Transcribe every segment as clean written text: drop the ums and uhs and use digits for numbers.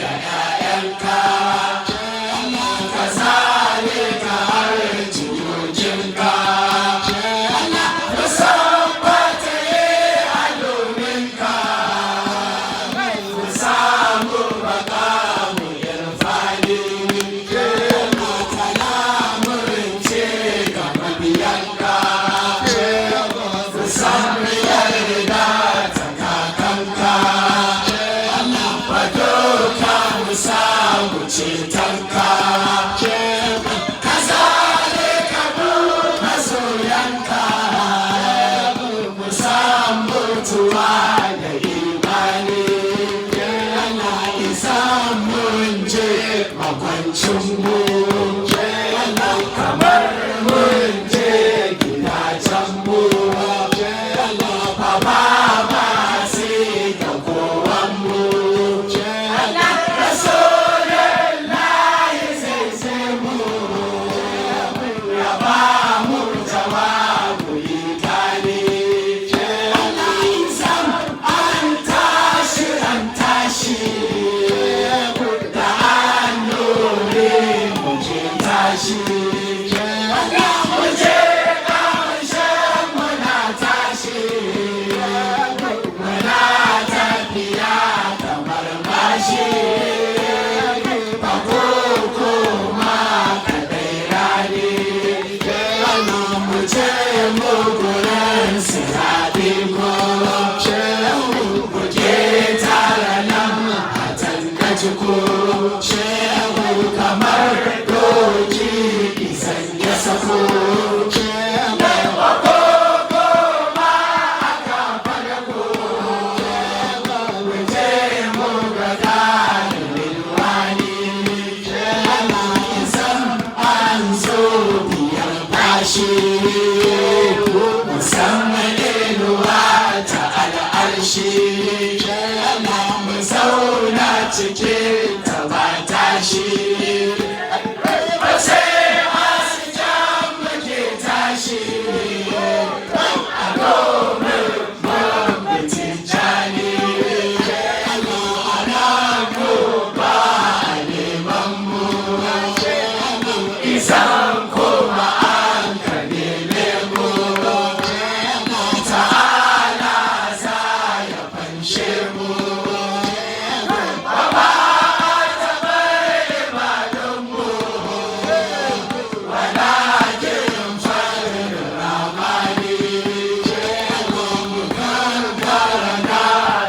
‘ya'yanka, ka zalika har jikokinka. Musamman ta yi aluminka, mu samu baka mu irfani. Kalamun ce ga mabiyanka, musamman yarda ta kakanka. Badoka mu samu cetonka, ka zalika mu masoyanka. Mu samu mutuwa da imani, isa mun je makwancinmu, kamar mun je gidajenmu. Baba ba sai ga kowanmu, Rasulullahi zai sai mu, ya ba mu jawabu ikani. Zam an tashi da annuri mu je tashi. Mu je ƙarshen muna tashi, muna tafiya kamar mashi. Ba koko ma kaɗai rani, mu je mu gurin siraɗi ko. Mu je tare nan a tangaci ko. Kamar doki isan ya sako. Ba koko ma aka farko, mu je mu ga galibin wani. Isan an zo biyan bashi, musamman inuwa ta al'arshi. Mu zauna cikin ta ba tashi, sai hasken muke tashi. A domin bambancin jani, ana goba a neman mu. Isan kuma an ka neme mu, ta'ala za ya fanshe mu. Baba ta bai ibadunmu, walakin farin ramani. Mu karkarana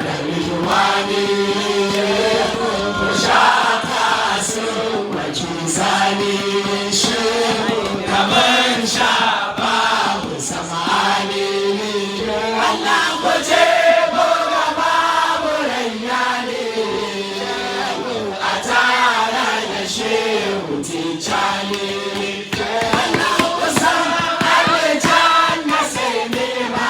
da rijwani, mu shaka su wajen zani. Kamar sha babu samani, Allah ku je mu ga babu rayyani. A tare da shehu Tijjani, Allah ku san aljanna sai nema.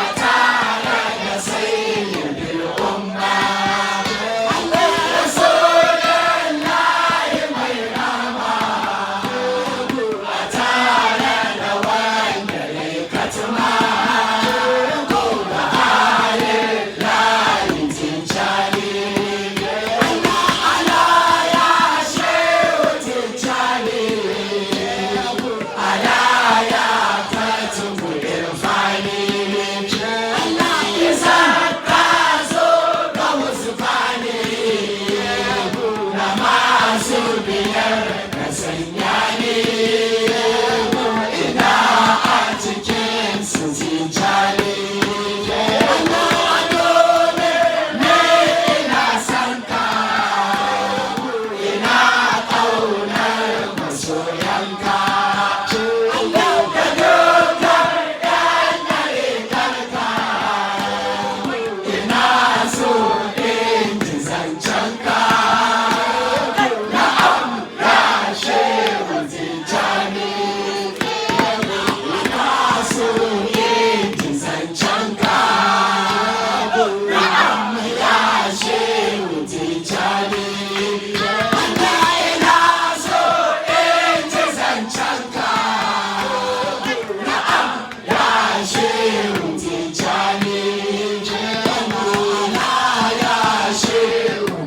A tare da sayyidul umma, Rasulullahi mai rama. A tare da wanda ya yi katima, ko ga halin layin Tijjani. Ala ya shehu Tijjani, ala ya katubu irfani. Isa ka zo ga wasu fani, na masu biyar ka sanya ni. Ina a cikin su Tijjani, domin ne ina son ka, ina ƙaunar masoyanka. Da dukkan ‘yan ɗariƙarka, ina so in ji zancenka. Na'am ya shehu Tijjani, ina so in ji zancenka. Na'am ya shehu Tijjani, ina so in ji zancenka. Na'am ya shehu Tijjani, ya shehu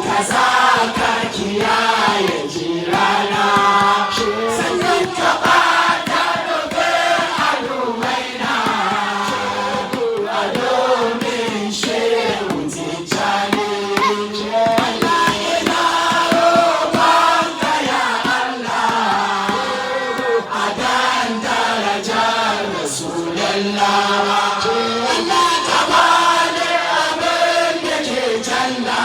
kaza ka kiyaye jirana sannan ka bata dogon alumaina a domin shehu tijjani Allah ina roƙonka ya Allah a dan darajar Rasulallah Allah ka bani abin da ke janna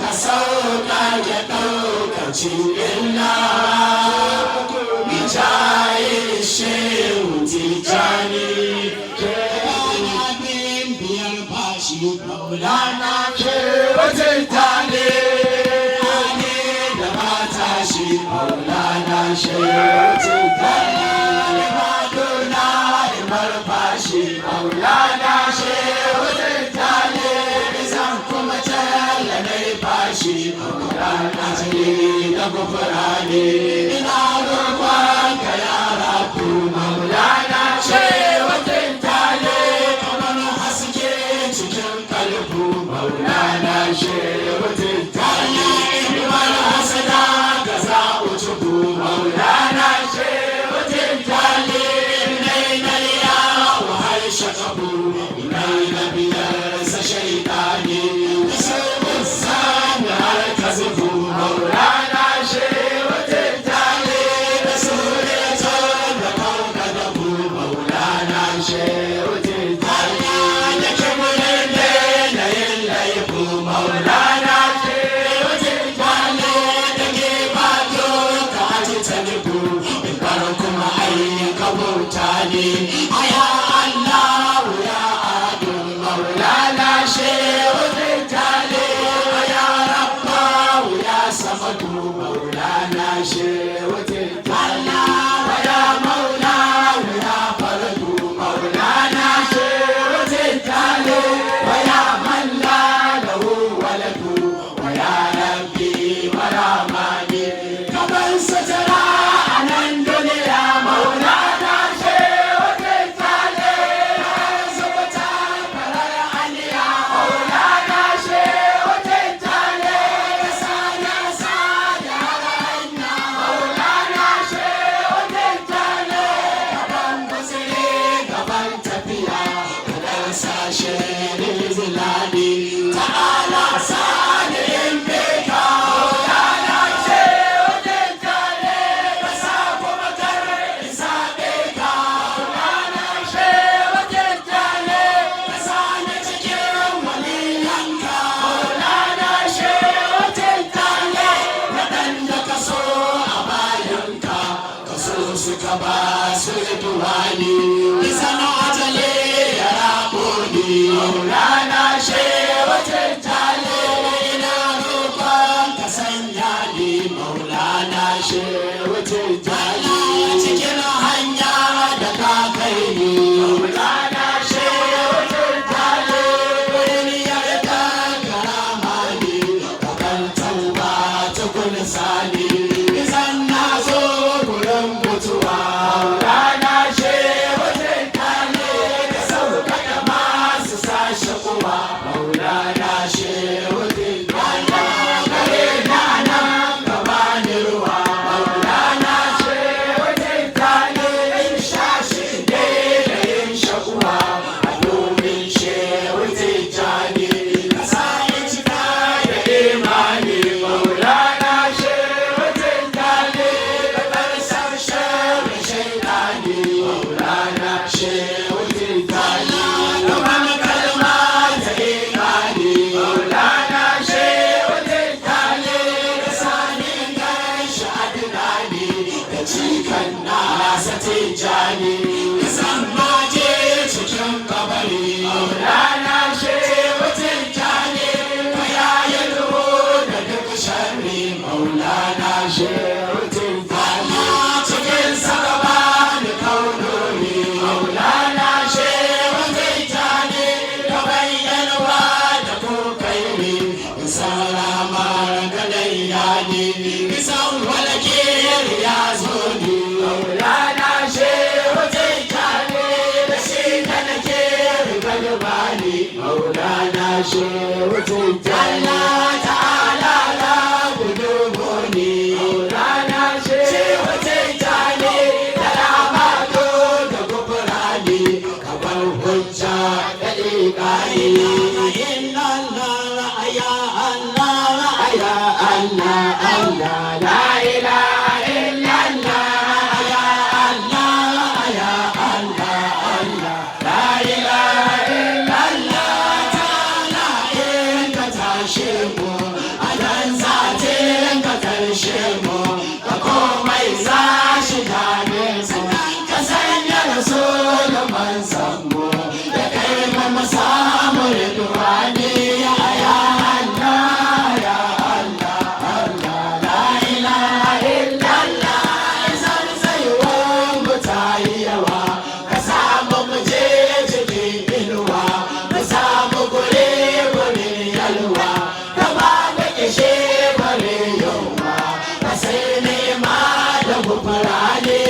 ka sauka ya ɗaukacin illa bijayi shehu tijjani abin biyar bashi maulana shehu tijjani ne da mata shi maulana shehu tijjani maduna imar fashi maulana shehu tijjani zan kuma talla mai fashi maulana ce da gufurani ina roƙonka ya rabu maulana shehu tijjani kamar haske cikin kalbu maulana shehu tijjani imar hasada ka za utubu maulana shehu tijjani naiya wahal shakabu nabiyarsa shaitani sabon sani har ka zubu maulana shehu tijjani da sureto da kauka da bu maulana shehu tijjani da kimurin da yin laifu maulana shehu shehu tijjani Allah ta'ala la gudubu ne maulana shehu tijjani da ramado da gufurani kabar hujja da liƙani illallah ya Allah ya Allah Allah la ilaha illallah ya Allah ya Allah Allah la ilaha illallah ta'ala in ka tashe mu a nan zatin ka karshe mu ka komai za shi gane su ka sanya rasul manzon mu da kai mu samu ridwani ya Allah ya Allah Allah la ilaha illallah zan tsayuwa mu tayi yawa ka samu mu je cikin inuwa mu samu gure gure yalwa ka ba da kishe bare yawa ka sai nema da gufurani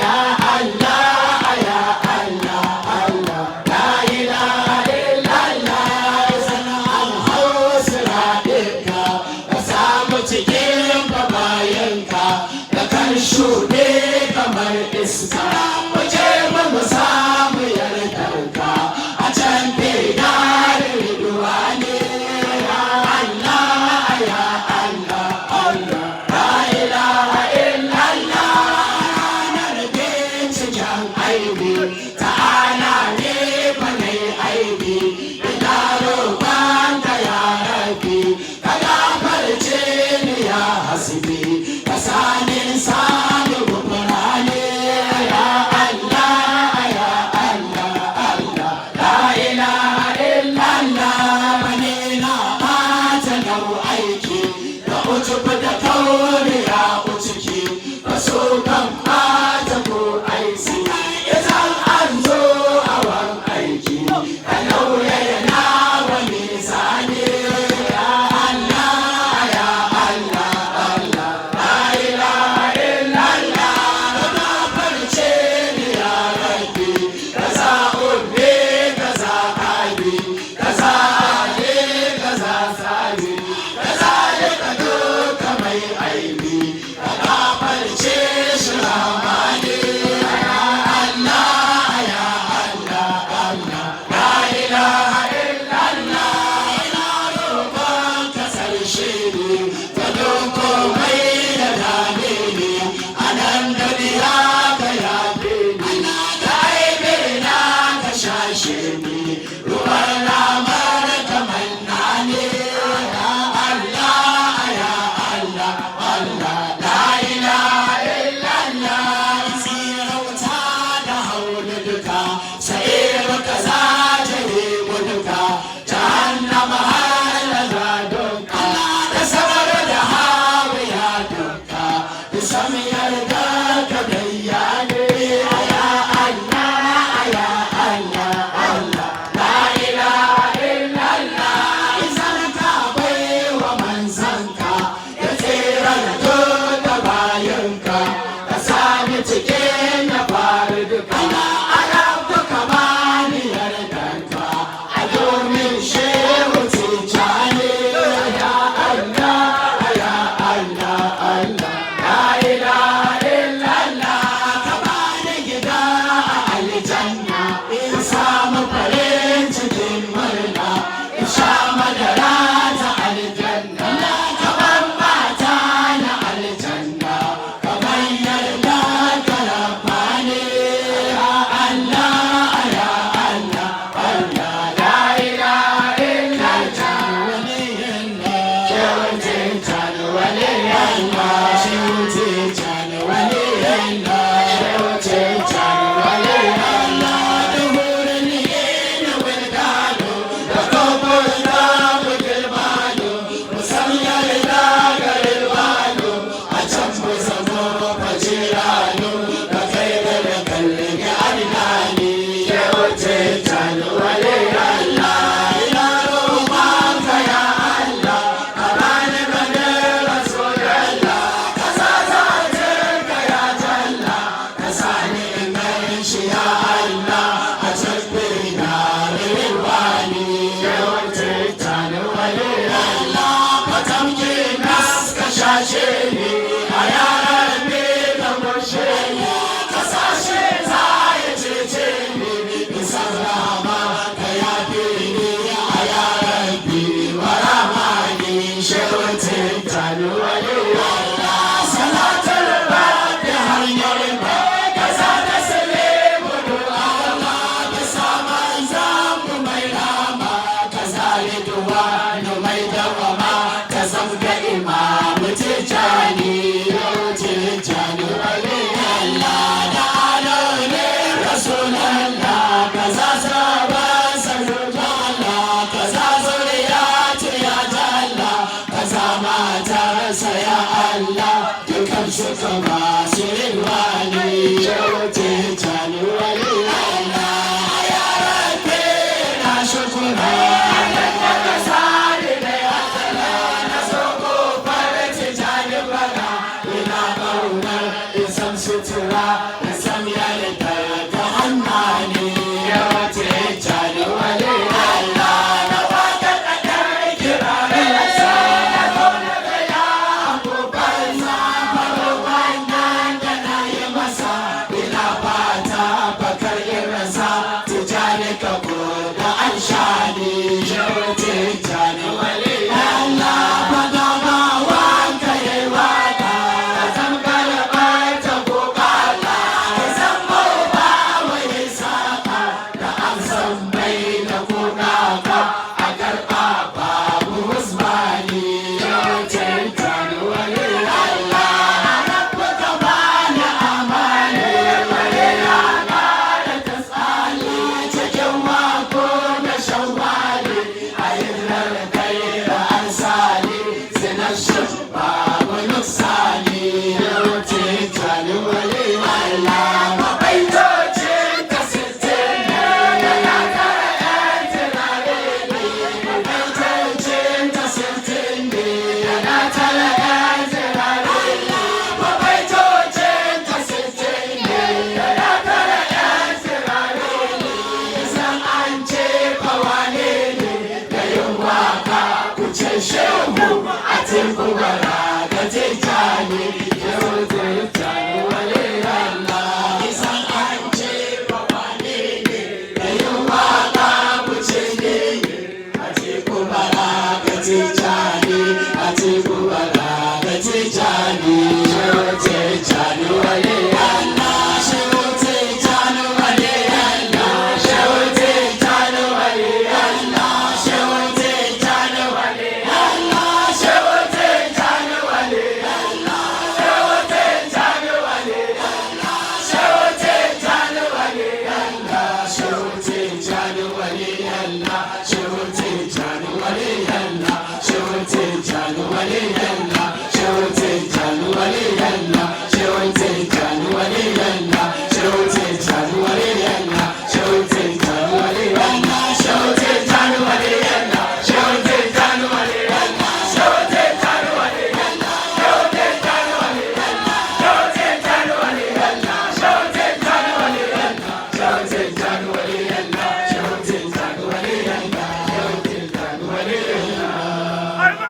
ya Allah ya Allah Allah la ilaha illallah sanan hausra dinka ka samu cikin bayanka da kan shuɗe kamar iska mu je mu samu yardarka a can bidar ridwani ya Allah ya Allah Allah la ilaha illallah ranar binciken aibi ta'ala ne fa nai aibi ina roƙon ka ya rabbi ka gafarce ni ya hasbi ka sani samu gufurani ya Allah ya Allah Allah la ilaha illallah bane na ɓata nau aiki da utubu da kauri ya utuki ka so kan ɓata ko aisi idan an zo a wan aiki ka lauya yana wani sani ya Allah ya Allah Allah la ilaha illallah ka gafarce ni ya rabbi ka sa ubbe ka sa abi ka sa ali ka sa sabi ka sa ka duka mai aibi ka gafarce shi ramani ya Allah ya Allah Allah la ilaha illallah ina roƙon ka sarshe ni ka doko mai da dame ni a nan duniya ka yafe ni ka aibe na ka shashe ni ruwan ramar ka manna ne ya Allah duka masu yin wani shawuce jani wani Allah ya rabe na shukura daga sani da ya tsala na soko farci jani bana ina ƙaunar isan sutura isan yalita ga hannani ya wace jani wani Allah na waka ƙadar kirarsa na zaune da ya kubansa faro wannan da na yi masa ina fata bakar irinsa tijani ka da an shani shawarci jani wani Allah fada ma wanka yi waka ka zan galabar ta bukata ka san ba wani saka da an san bai da kunaka a karɓa babu usmani shawarci jani wani Allah rabu ka bani amani wani rana da ta tsali cikin mako na shawwali a hijirar kai da an sali sinar shi babu nuksani shawarci jani wani Allah mabaitocin ka sittin ne yana kara yan tunare ne mabaitocin ka sittin ne yana tara yan tunare ne mabaitocin ka sittin ne yana tara yan tunare ne san an ce kawane ne da yin waka ku ce shehu a teku bara ga tijani yau tijani wani Allah san an ce kawane ne da yin waka ku ce ne a teku bara ga tijani a teku bara ga tijani yau tijani wani Allah shehu tijani wani Allah shehu tijani wani Allah shehu tijani wani Allah shehu tijani wani Allah shehu tijani wani Allah shehu tijani wani Allah shehu tijani wani Allah shehu tijani wani Allah